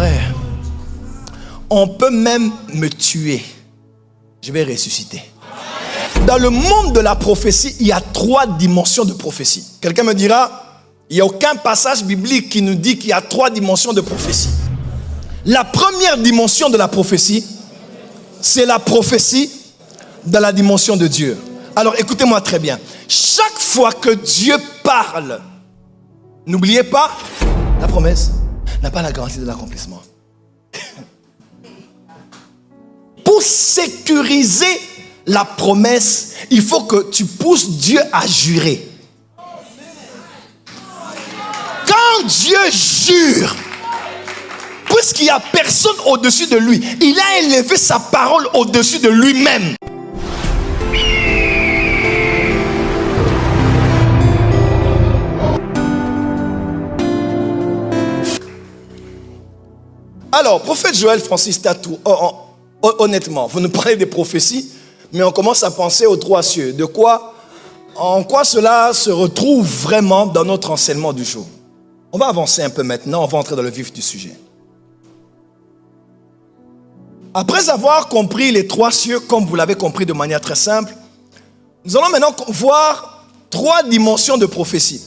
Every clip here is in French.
Frère, on peut même me tuer. Je vais ressusciter. Dans le monde de la prophétie, il y a 3 dimensions de prophétie. Quelqu'un me dira, il n'y a aucun passage biblique qui nous dit qu'il y a 3 dimensions de prophétie. La première dimension de la prophétie, c'est la prophétie dans la dimension de Dieu. Alors écoutez-moi très bien. Chaque fois que Dieu parle, n'oubliez pas, la promesse n'a pas la garantie de l'accomplissement. Pour sécuriser la promesse, il faut que tu pousses Dieu à jurer. Quand Dieu jure, puisqu'il n'y a personne au-dessus de lui, il a élevé sa parole au-dessus de lui-même. Alors, prophète Joël Francis Tatou, honnêtement, vous nous parlez des prophéties, mais on commence à penser aux 3 cieux. En quoi cela se retrouve vraiment dans notre enseignement du jour? On va avancer un peu maintenant, on va entrer dans le vif du sujet. Après avoir compris les 3 cieux, comme vous l'avez compris de manière très simple, nous allons maintenant voir 3 dimensions de prophétie.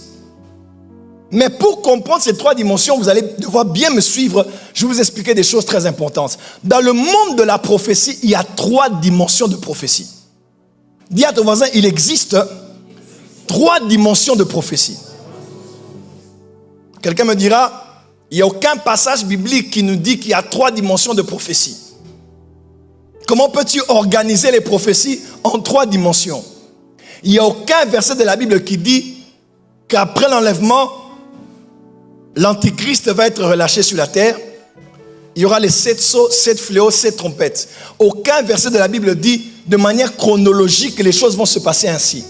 Mais pour comprendre ces 3 dimensions, vous allez devoir bien me suivre. Je vais vous expliquer des choses très importantes. Dans le monde de la prophétie, il y a 3 dimensions de prophétie. Dis à ton voisin, il existe 3 dimensions de prophétie. Quelqu'un me dira, il n'y a aucun passage biblique qui nous dit qu'il y a 3 dimensions de prophétie. Comment peux-tu organiser les prophéties en 3 dimensions? Il n'y a aucun verset de la Bible qui dit qu'après l'enlèvement, l'Antichrist va être relâché sur la terre. Il y aura les 7 sceaux, 7 fléaux, 7 trompettes. Aucun verset de la Bible dit de manière chronologique que les choses vont se passer ainsi.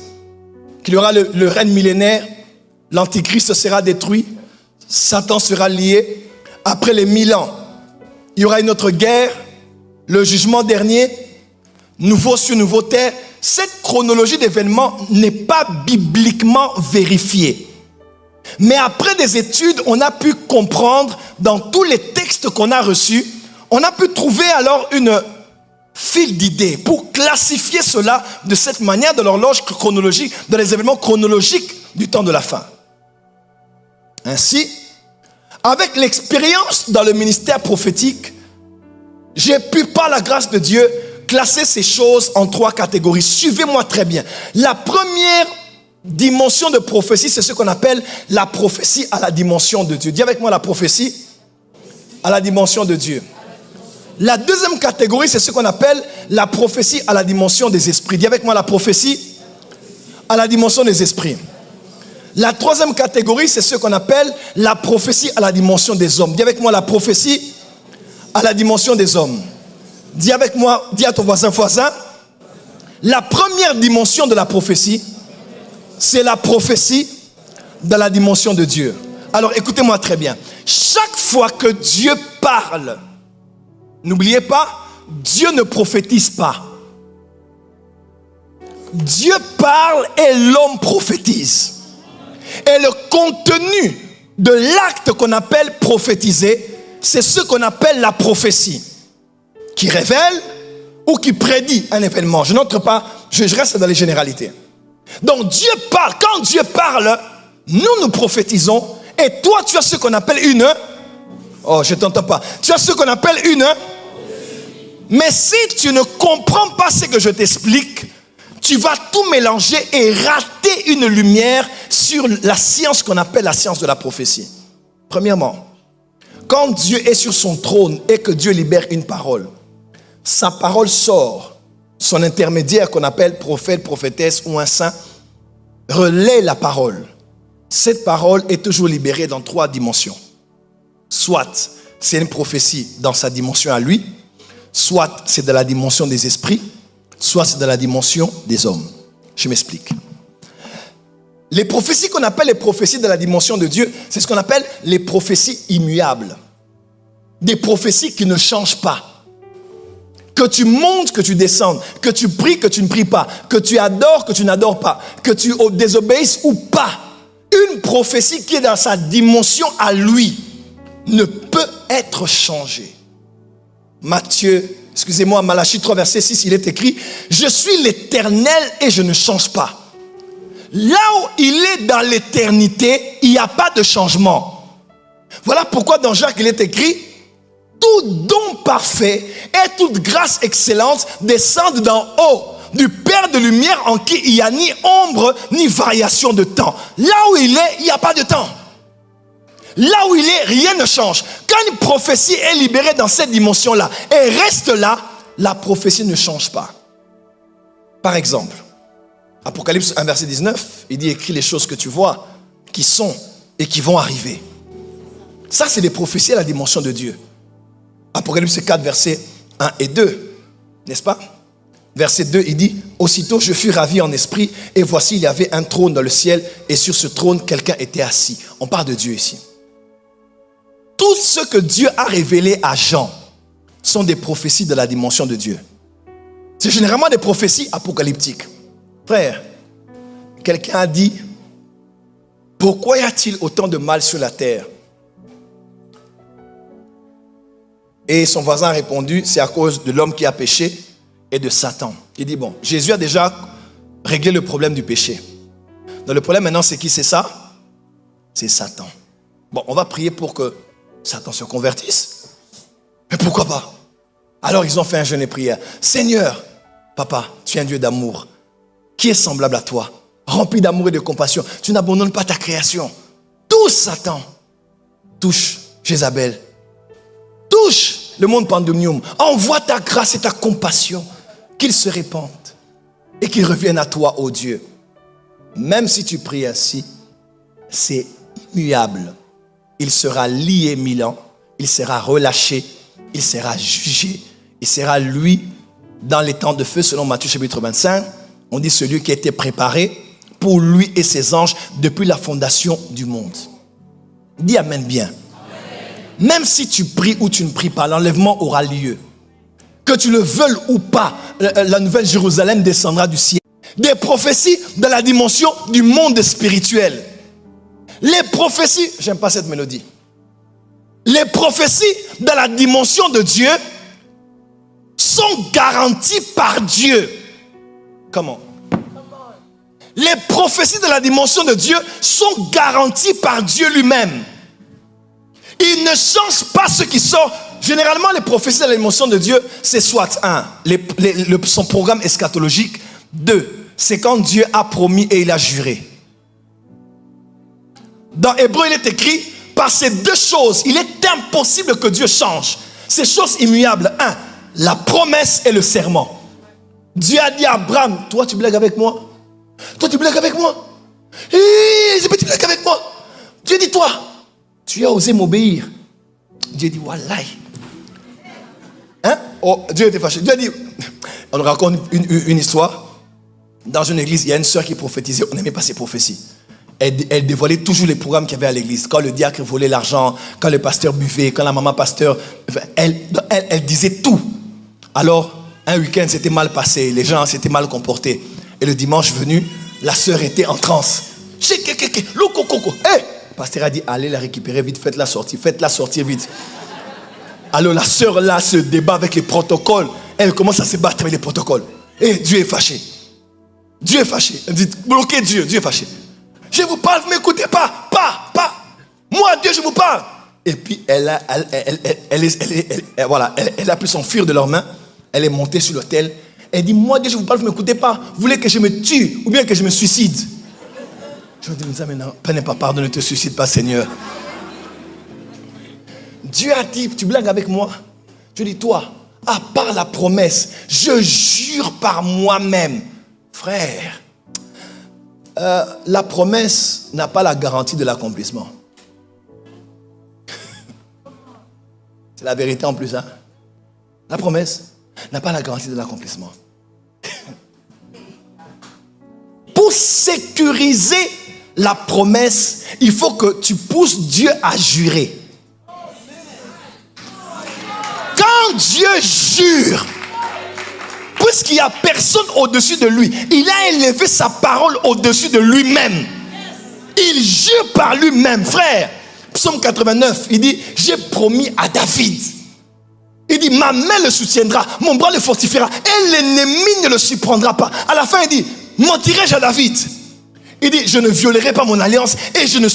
Qu'il y aura le règne millénaire, l'Antichrist sera détruit, Satan sera lié. Après les 1000 ans, il y aura une autre guerre, le jugement dernier, nouveau cieux, nouveau terre. Cette chronologie d'événements n'est pas bibliquement vérifiée. Mais après des études, on a pu comprendre dans tous les textes qu'on a reçus, on a pu trouver alors une fil d'idées pour classifier cela de cette manière dans l'horloge chronologique, dans les événements chronologiques du temps de la fin. Ainsi, avec l'expérience dans le ministère prophétique, j'ai pu, par la grâce de Dieu, classer ces choses en 3 catégories. Suivez-moi très bien. La première dimension de prophétie, c'est ce qu'on appelle la prophétie à la dimension de Dieu. Dis avec moi la prophétie à la dimension de Dieu. La deuxième catégorie, c'est ce qu'on appelle la prophétie à la dimension des esprits. Dis avec moi la prophétie à la dimension des esprits. La troisième catégorie, c'est ce qu'on appelle la prophétie à la dimension des hommes. Dis avec moi la prophétie à la dimension des hommes. Dis avec moi, dis à ton voisin, la première dimension de la prophétie, c'est la prophétie dans la dimension de Dieu. Alors écoutez-moi très bien. Chaque fois que Dieu parle, n'oubliez pas, Dieu ne prophétise pas. Dieu parle et l'homme prophétise. Et le contenu de l'acte qu'on appelle prophétiser, c'est ce qu'on appelle la prophétie, qui révèle ou qui prédit un événement. Je n'entre pas, je reste dans les généralités. Donc Dieu parle. Quand Dieu parle, nous prophétisons. Et toi, tu as ce qu'on appelle une... Oh, je ne t'entends pas. Tu as ce qu'on appelle une... Mais si tu ne comprends pas ce que je t'explique, tu vas tout mélanger et rater une lumière sur la science qu'on appelle la science de la prophétie. Premièrement, quand Dieu est sur son trône et que Dieu libère une parole, sa parole sort, son intermédiaire qu'on appelle prophète, prophétesse ou un saint, relaie la parole. Cette parole est toujours libérée dans 3 dimensions. Soit c'est une prophétie dans sa dimension à lui, soit c'est dans la dimension des esprits, soit c'est dans la dimension des hommes. Je m'explique. Les prophéties qu'on appelle les prophéties de la dimension de Dieu, c'est ce qu'on appelle les prophéties immuables. Des prophéties qui ne changent pas. Que tu montes, que tu descendes, que tu pries, que tu ne pries pas, que tu adores, que tu n'adores pas, que tu désobéisses ou pas. Une prophétie qui est dans sa dimension à lui ne peut être changé. Malachie 3, verset 6, il est écrit, je suis l'Éternel et je ne change pas. Là où il est dans l'éternité, il n'y a pas de changement. Voilà pourquoi dans Jacques, il est écrit, tout don parfait et toute grâce excellente descendent d'en haut, du Père de lumière en qui il n'y a ni ombre ni variation de temps. Là où il est, il n'y a pas de temps. Là où il est, rien ne change. Quand une prophétie est libérée dans cette dimension-là et reste là, la prophétie ne change pas. Par exemple, Apocalypse 1, verset 19, il dit, écris les choses que tu vois, qui sont et qui vont arriver. Ça, c'est des prophéties à la dimension de Dieu. Apocalypse 4, versets 1 et 2, n'est-ce pas? Verset 2, il dit, aussitôt je fus ravi en esprit, et voici, il y avait un trône dans le ciel, et sur ce trône, quelqu'un était assis. On parle de Dieu ici. Tout ce que Dieu a révélé à Jean sont des prophéties de la dimension de Dieu. C'est généralement des prophéties apocalyptiques. Frère, quelqu'un a dit, pourquoi y a-t-il autant de mal sur la terre? Et son voisin a répondu, c'est à cause de l'homme qui a péché et de Satan. Il dit, bon, Jésus a déjà réglé le problème du péché. Donc le problème maintenant, c'est qui? C'est ça? C'est Satan. Bon, on va prier pour que Satan se convertisse. Mais pourquoi pas? Alors ils ont fait un jeûne et prière. Seigneur, papa, tu es un Dieu d'amour. Qui est semblable à toi? Rempli d'amour et de compassion. Tu n'abandonnes pas ta création. Touche Satan. Touche Jézabel. Touche le monde pandémium. Envoie ta grâce et ta compassion. Qu'ils se répandent. Et qu'ils reviennent à toi, ô Dieu. Même si tu pries ainsi, c'est immuable. Il sera lié 1000 ans. Il sera relâché. Il sera jugé. Il sera, lui, dans les temps de feu, selon Matthieu chapitre 25. On dit celui qui a été préparé pour lui et ses anges depuis la fondation du monde. Dis amen bien. Amen. Même si tu pries ou tu ne pries pas, l'enlèvement aura lieu. Que tu le veuilles ou pas, la nouvelle Jérusalem descendra du ciel. Des prophéties de la dimension du monde spirituel. Les prophéties, j'aime pas cette mélodie. Les prophéties de la dimension de Dieu sont garanties par Dieu. Comment? Les prophéties de la dimension de Dieu sont garanties par Dieu lui-même. Il ne change pas ce qui sort. Généralement, les prophéties de la dimension de Dieu, c'est soit son programme eschatologique. 2, c'est quand Dieu a promis et il a juré. Dans Hébreu, il est écrit, par ces deux choses, il est impossible que Dieu change. Ces choses immuables. 1, la promesse et le serment. Dieu a dit à Abraham, toi tu blagues avec moi? Toi tu blagues avec moi? Tu blagues avec moi? Dieu dit, toi, tu as osé m'obéir. Dieu dit, wallahi. Hein? Oh, Dieu était fâché. Dieu a dit, on raconte une histoire. Dans une église, il y a une sœur qui prophétisait, on n'aimait pas ses prophéties. Elle dévoilait toujours les programmes qu'il y avait à l'église. Quand le diacre volait l'argent, quand le pasteur buvait, quand la maman pasteur, elle disait tout. Alors, un week-end s'était mal passé, les gens s'étaient mal comportés. Et le dimanche venu, la sœur était en transe. Le pasteur a dit, allez la récupérer vite, faites-la sortir vite. Alors la sœur là se débat avec les protocoles. Elle commence à se battre avec les protocoles. Et Dieu est fâché. Dieu est fâché. Elle dit, bloquez Dieu, Dieu est fâché. Je vous parle, vous ne m'écoutez pas. Moi, Dieu, je vous parle. Et puis, elle a pu s'enfuir de leurs mains. Elle est montée sur l'autel. Elle dit, moi, Dieu, je vous parle, vous ne m'écoutez pas. Vous voulez que je me tue ou bien que je me suicide? Je me dis, mais non, prenez pas pardon, ne te suicide pas, Seigneur. Dieu a dit, tu blagues avec moi? Je dis, toi, à part la promesse, je jure par moi-même. Frère, la promesse n'a pas la garantie de l'accomplissement. C'est la vérité en plus, hein? La promesse n'a pas la garantie de l'accomplissement. Pour sécuriser la promesse, il faut que tu pousses Dieu à jurer. Quand Dieu jure, puisqu'il n'y a personne au-dessus de lui, il a élevé sa parole au-dessus de lui-même. Il jure par lui-même, frère. Psaume 89, il dit, j'ai promis à David. Il dit, ma main le soutiendra, mon bras le fortifiera, et l'ennemi ne le surprendra pas. À la fin, il dit, mentirai-je à David? Il dit, je ne violerai pas mon alliance et je ne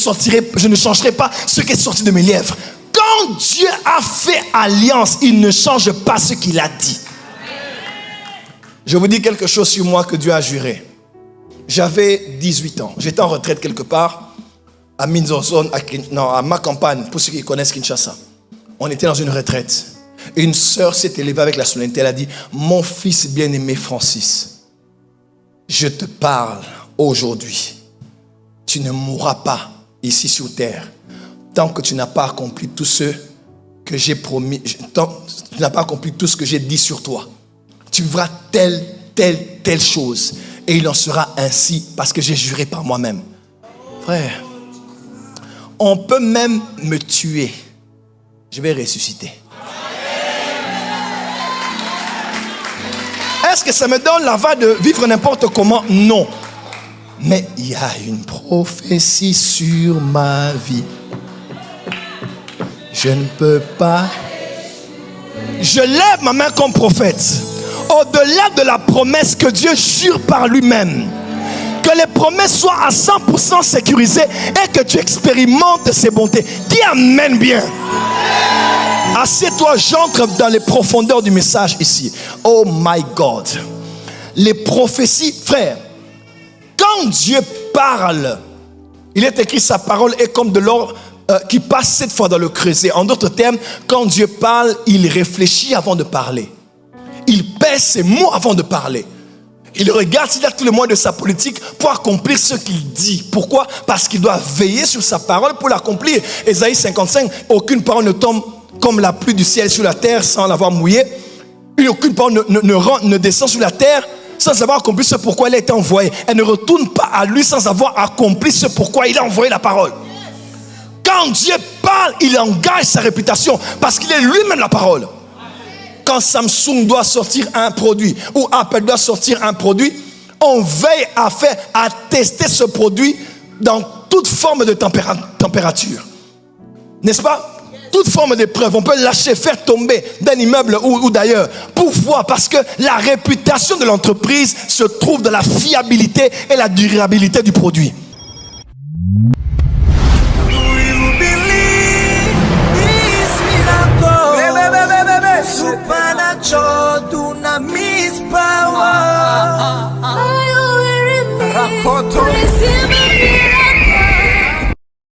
changerai pas ce qui est sorti de mes lèvres. Quand Dieu a fait alliance, il ne change pas ce qu'il a dit. Je vous dis quelque chose sur moi que Dieu a juré. J'avais 18 ans. J'étais en retraite quelque part à Minzozone, à ma campagne, pour ceux qui connaissent Kinshasa. On était dans une retraite. Une sœur s'est élevée avec la solennité. Elle a dit, mon fils bien-aimé Francis, je te parle aujourd'hui. Tu ne mourras pas ici sur terre tant que tu n'as pas accompli tout ce que j'ai promis, tant que tu n'as pas accompli tout ce que j'ai dit sur toi. Tu vivras telle chose. Et il en sera ainsi parce que j'ai juré par moi-même. Frère, on peut même me tuer. Je vais ressusciter. Est-ce que ça me donne la va de vivre n'importe comment? Non. Mais il y a une prophétie sur ma vie. Je ne peux pas. Je lève ma main comme prophète. Au-delà de la promesse que Dieu jure par lui-même, que les promesses soient à 100% sécurisées et que tu expérimentes ses bontés. Dis amen bien. Assieds-toi, j'entre dans les profondeurs du message ici. Oh my God. Les prophéties, frère, quand Dieu parle, il est écrit, sa parole est comme de l'or qui passe 7 fois dans le creuset. En d'autres termes, quand Dieu parle, il réfléchit avant de parler. Il pèse ses mots avant de parler. Il regarde s'il a tous les moyens de sa politique pour accomplir ce qu'il dit. Pourquoi? Parce qu'il doit veiller sur sa parole pour l'accomplir. Ésaïe 55, aucune parole ne tombe comme la pluie du ciel sur la terre sans l'avoir mouillée. Aucune parole ne descend sur la terre sans avoir accompli ce pourquoi elle a été envoyée. Elle ne retourne pas à lui sans avoir accompli ce pourquoi il a envoyé la parole. Quand Dieu parle, il engage sa réputation parce qu'il est lui-même la parole. Quand Samsung doit sortir un produit ou Apple doit sortir un produit, on veille à tester ce produit dans toute forme de température. N'est-ce pas? Toute forme d'épreuve, on peut lâcher, faire tomber d'un immeuble ou d'ailleurs pour voir, parce que la réputation de l'entreprise se trouve dans la fiabilité et la durabilité du produit.